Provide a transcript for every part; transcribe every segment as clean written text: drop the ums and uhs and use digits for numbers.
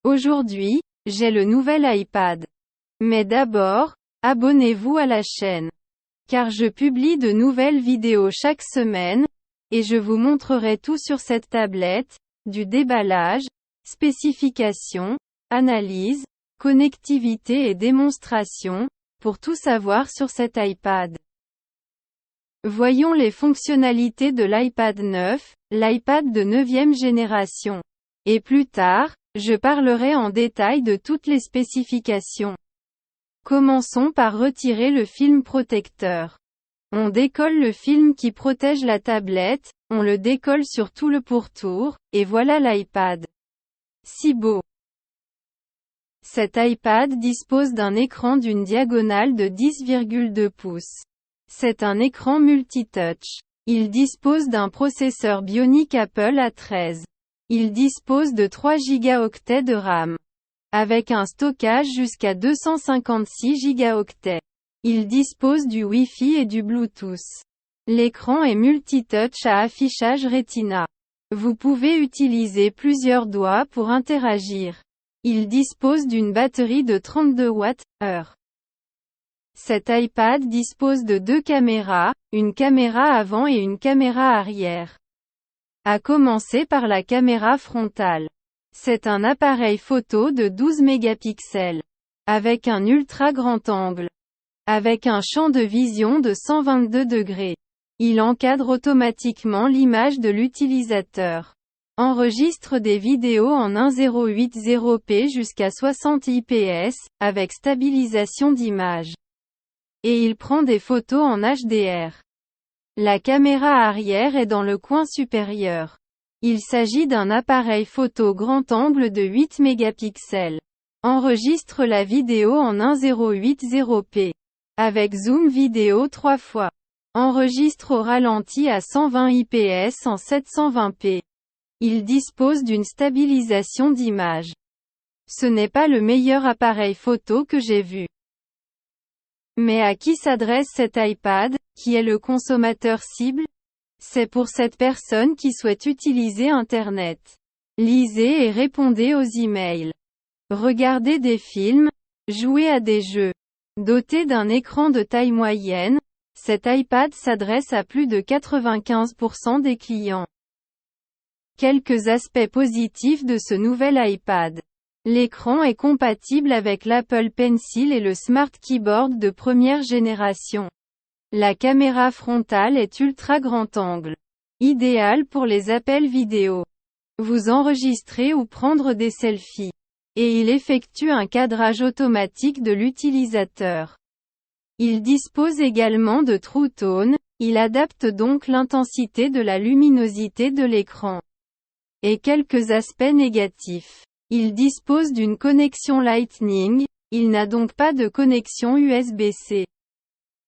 Aujourd'hui, j'ai le nouvel iPad. Mais d'abord, abonnez-vous à la chaîne. Car je publie de nouvelles vidéos chaque semaine, et je vous montrerai tout sur cette tablette, du déballage, spécifications, analyse, connectivité et démonstration, pour tout savoir sur cet iPad. Voyons les fonctionnalités de l'iPad 9, l'iPad de 9e génération. Et plus tard, je parlerai en détail de toutes les spécifications. Commençons par retirer le film protecteur. On décolle le film qui protège la tablette, on le décolle sur tout le pourtour, et voilà l'iPad. Si beau! Cet iPad dispose d'un écran d'une diagonale de 10,2 pouces. C'est un écran multitouch. Il dispose d'un processeur Bionic Apple A13. Il dispose de 3 Go de RAM. Avec un stockage jusqu'à 256 Go. Il dispose du Wi-Fi et du Bluetooth. L'écran est multitouch à affichage Retina. Vous pouvez utiliser plusieurs doigts pour interagir. Il dispose d'une batterie de 32 Wh. Cet iPad dispose de 2 caméras, une caméra avant et une caméra arrière. À commencer par la caméra frontale. C'est un appareil photo de 12 mégapixels. Avec un ultra grand angle. Avec un champ de vision de 122 degrés. Il encadre automatiquement l'image de l'utilisateur. Enregistre des vidéos en 1080p jusqu'à 60 IPS, avec stabilisation d'image. Et il prend des photos en HDR. La caméra arrière est dans le coin supérieur. Il s'agit d'un appareil photo grand angle de 8 mégapixels. Enregistre la vidéo en 1080p. Avec zoom vidéo 3 fois. Enregistre au ralenti à 120 IPS en 720p. Il dispose d'une stabilisation d'image. Ce n'est pas le meilleur appareil photo que j'ai vu. Mais à qui s'adresse cet iPad, qui est le consommateur cible? C'est pour cette personne qui souhaite utiliser Internet. Lisez et répondez aux emails. Regardez des films, jouez à des jeux. Doté d'un écran de taille moyenne, cet iPad s'adresse à plus de 95% des clients. Quelques aspects positifs de ce nouvel iPad. L'écran est compatible avec l'Apple Pencil et le Smart Keyboard de première génération. La caméra frontale est ultra grand angle. Idéal pour les appels vidéo. Vous enregistrer ou prendre des selfies. Et il effectue un cadrage automatique de l'utilisateur. Il dispose également de True Tone, il adapte donc l'intensité de la luminosité de l'écran. Et quelques aspects négatifs. Il dispose d'une connexion Lightning, il n'a donc pas de connexion USB-C.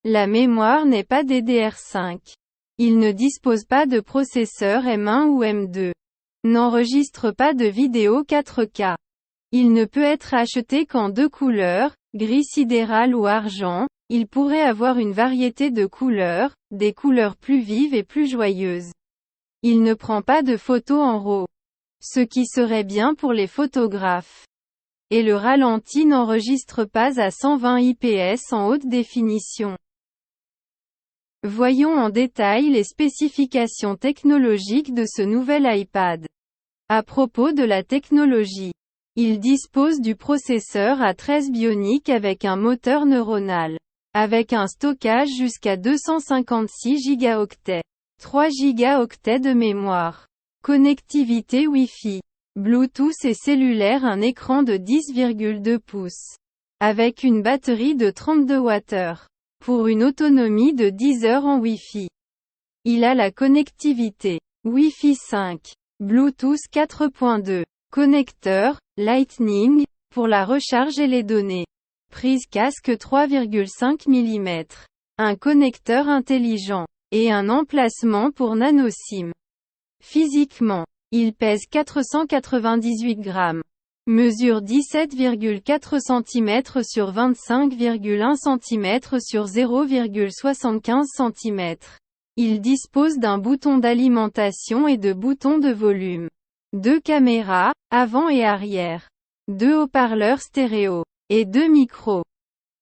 La mémoire n'est pas DDR5. Il ne dispose pas de processeur M1 ou M2. N'enregistre pas de vidéo 4K. Il ne peut être acheté qu'en 2 couleurs, gris sidéral ou argent. Il pourrait avoir une variété de couleurs, des couleurs plus vives et plus joyeuses. Il ne prend pas de photos en RAW. Ce qui serait bien pour les photographes. Et le ralenti n'enregistre pas à 120 IPS en haute définition. Voyons en détail les spécifications technologiques de ce nouvel iPad. À propos de la technologie. Il dispose du processeur A13 Bionic avec un moteur neuronal. Avec un stockage jusqu'à 256 Go. 3 Go de mémoire. Connectivité Wi-Fi. Bluetooth et cellulaire, un écran de 10,2 pouces. Avec une batterie de 32 Wh. Pour une autonomie de 10 heures en Wi-Fi. Il a la connectivité. Wi-Fi 5. Bluetooth 4.2. Connecteur, Lightning, pour la recharge et les données. Prise casque 3,5 mm. Un connecteur intelligent. Et un emplacement pour nano SIM. Physiquement, il pèse 498 grammes. Mesure 17,4 cm sur 25,1 cm sur 0,75 cm. Il dispose d'un bouton d'alimentation et de boutons de volume. 2 caméras, avant et arrière. 2 haut-parleurs stéréo, et 2 micros.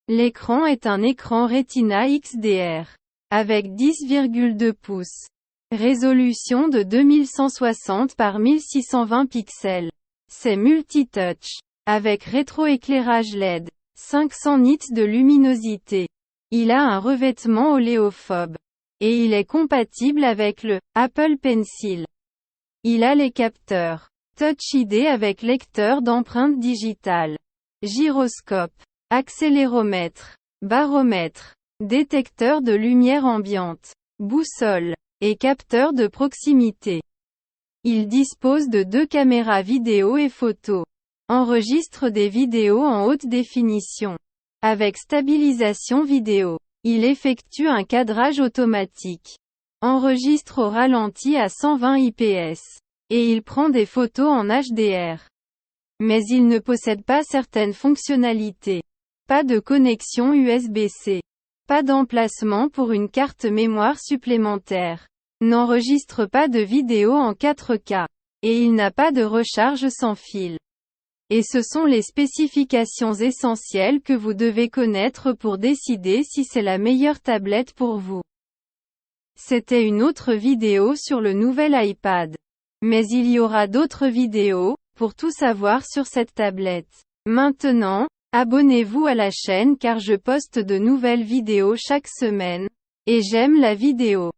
L'écran est un écran Retina XDR, avec 10,2 pouces. Résolution de 2160 par 1620 pixels. C'est multi-touch, avec rétroéclairage LED, 500 nits de luminosité. Il a un revêtement oléophobe. Et il est compatible avec le Apple Pencil. Il a les capteurs Touch ID avec lecteur d'empreintes digitales, gyroscope, accéléromètre, baromètre, détecteur de lumière ambiante, boussole, et capteur de proximité. Il dispose de 2 caméras vidéo et photo. Enregistre des vidéos en haute définition. Avec stabilisation vidéo. Il effectue un cadrage automatique. Enregistre au ralenti à 120 IPS. Et il prend des photos en HDR. Mais il ne possède pas certaines fonctionnalités. Pas de connexion USB-C. Pas d'emplacement pour une carte mémoire supplémentaire. N'enregistre pas de vidéo en 4K. Et il n'a pas de recharge sans fil. Et ce sont les spécifications essentielles que vous devez connaître pour décider si c'est la meilleure tablette pour vous. C'était une autre vidéo sur le nouvel iPad. Mais il y aura d'autres vidéos, pour tout savoir sur cette tablette. Maintenant, abonnez-vous à la chaîne car je poste de nouvelles vidéos chaque semaine. Et j'aime la vidéo.